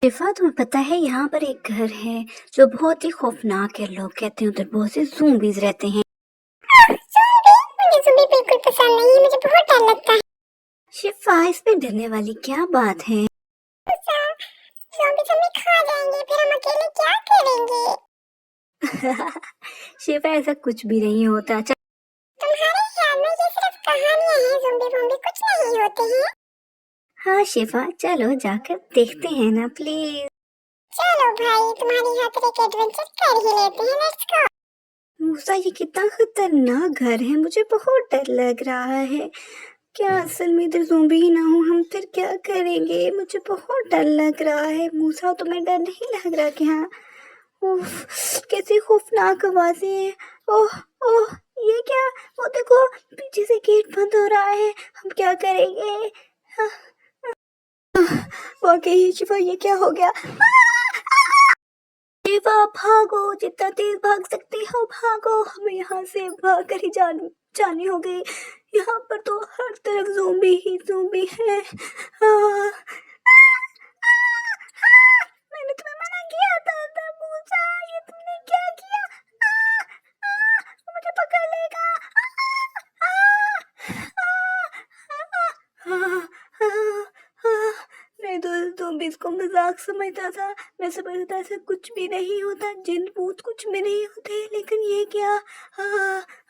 शिफा, तुम्हें पता है यहाँ पर एक घर है जो बहुत ही खौफनाक है। लोग कहते हैं उधर बहुत से ज़ॉम्बीज़ रहते हैं। मुझे ज़ॉम्बी बिल्कुल पसंद नहीं है, मुझे बहुत डर लगता है। शिफा, इसमें डरने वाली क्या बात है? ज़ॉम्बीज़ हमें खा जाएंगे, फिर हम अकेले क्या करेंगे? शिफा, ऐसा कुछ भी नहीं होता। तुम्हारे ख्याल में ये सिर्फ कहानियां हैं, ज़ॉम्बी कुछ नहीं होते हैं? हाँ शिफा, चलो जाकर देखते हैं ना प्लीज। चलो भाई, तुम्हारी खातिर एक एडवेंचर कर ही लेते हैं, लेट्स गो। मूसा, ये कितना खतरनाक घर है, मुझे बहुत डर लग रहा है। क्या असल में इधर ज़ॉम्बी ही ना हो, हम फिर क्या करेंगे? मुझे बहुत डर लग रहा है। मूसा, तुम्हें डर नहीं लग रहा क्या? उफ, कैसी खौफनाक आवाजें हैं। ओह ओह, ये क्या? वो देखो, पीछे से गेट बंद हो रहा है, हम क्या करेंगे? वाकई शिफा, ये क्या हो गया? शिफा, भागो, जितना तेज भाग सकते हो भागो, हमें यहाँ से भाग कर ही जानी होगी। यहाँ पर तो हर तरफ ज़ॉम्बी ही ज़ॉम्बी है। मैंने तुम्हें मना किया था मूसा, ये तुमने क्या किया? वो मुझे पकड़ लेगा। मैं तो ज़ॉम्बीज़ को मजाक समझता था। मैं समझता था ऐसा कुछ भी नहीं होता, जिन भूत कुछ भी नहीं होते, लेकिन ये क्या?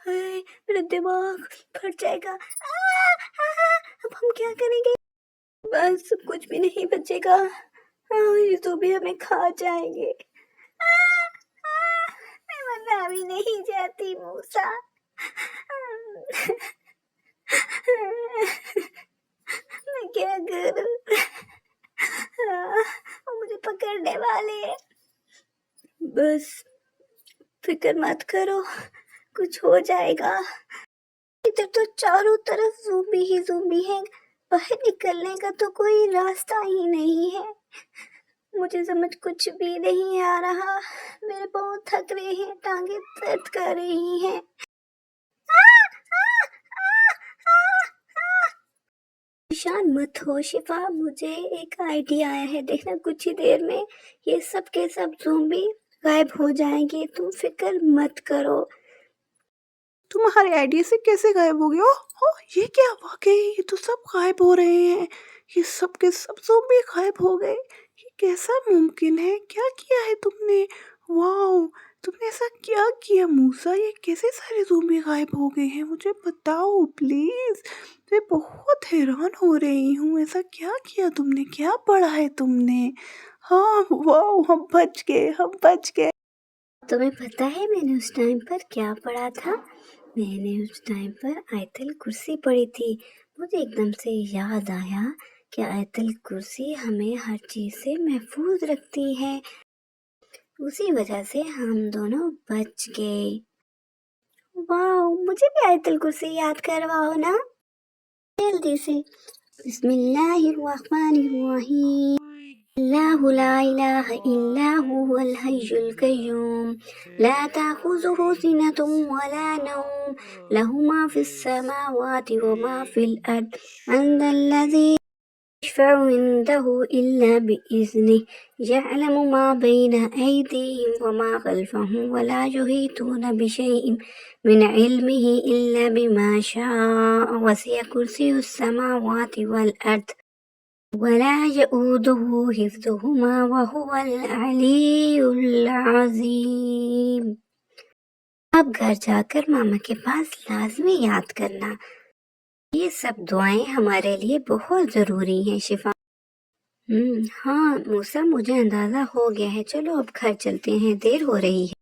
मेरा दिमाग फट जाएगा। अब हम क्या करेंगे? बस कुछ भी नहीं बचेगा। ये तो भी हमें खा जाएंगे। मैं मरना भी नहीं चाहती मूसा। मैं क्या करूं? वो मुझे पकड़ने वाले हैं। बस फिक्र मत करो, कुछ हो जाएगा। इधर तो चारों तरफ ज़ॉम्बी ही ज़ॉम्बी हैं, बाहर निकलने का तो कोई रास्ता ही नहीं है। मुझे समझ कुछ भी नहीं आ रहा। मेरे पाँव थक रहे हैं, टांगे दर्द कर रही हैं। परेशान मत हो शिफा, मुझे एक आइडिया आया है। देखना कुछ ही देर में ये सब के सब ज़ॉम्बी गायब हो जाएंगे, तुम फिक्र मत करो। तुम्हारे आइडिया से कैसे गायब हो गए? हो ये क्या? वाकई ये तो सब गायब हो रहे हैं। ये सब के सब ज़ॉम्बी गायब हो गए। ये कैसा मुमकिन है? क्या किया है तुमने? वाओ, तुमने ऐसा क्या किया मूसा? ये कैसे सारे ज़ॉम्बी गायब हो गए हैं? मुझे बताओ प्लीज। मैं बहुत हैरान हो रही हूँ। ऐसा क्या किया तुमने? क्या पढ़ा है तुमने? हाँ वाओ, हम बच गए, हम बच गए। तुम्हें पता है मैंने उस टाइम पर क्या पढ़ा था? मैंने उस टाइम पर आयतल कुर्सी पढ़ी थी। मुझे एकदम से याद आया कि आयतल कुर्सी हमें हर चीज़ से महफूज रखती है। उसी वजह से हम दोनों बच गए। वाह, मुझे भी आयतल कुर्सी याद करवाओ ना जल्दी से। बिस्मिल्लाहिर्रहमानिर्रहीम। अल्लाहु ला इलाहा इल्ला हुवल हय्युल कय्यूम ला ताखुज़ुहु सिनतुन वला नौम लहु मा फिस समावाति व मा फिल अर्द अनदल्लज़ी यशफ़अु इंदहु इल्ला बिइज़निहि यअलमु मा बैन अयदीहिम व मा खल्फ़हुम व ला युहीतूना बिशैइन मिन इल्मिहि इल्ला बिमा शाअ वसिअ कुर्सियुस समावाति वल अर्द वला यऊदुहु हिफ्ज़ुहुमा वहुवल अलिय्युल अज़ीम। अब घर जाकर मामा के पास लाजमी याद करना। ये सब दुआएं हमारे लिए बहुत ज़रूरी हैं शिफा। हाँ मूसा, मुझे अंदाज़ा हो गया है। चलो अब घर चलते हैं, देर हो रही है।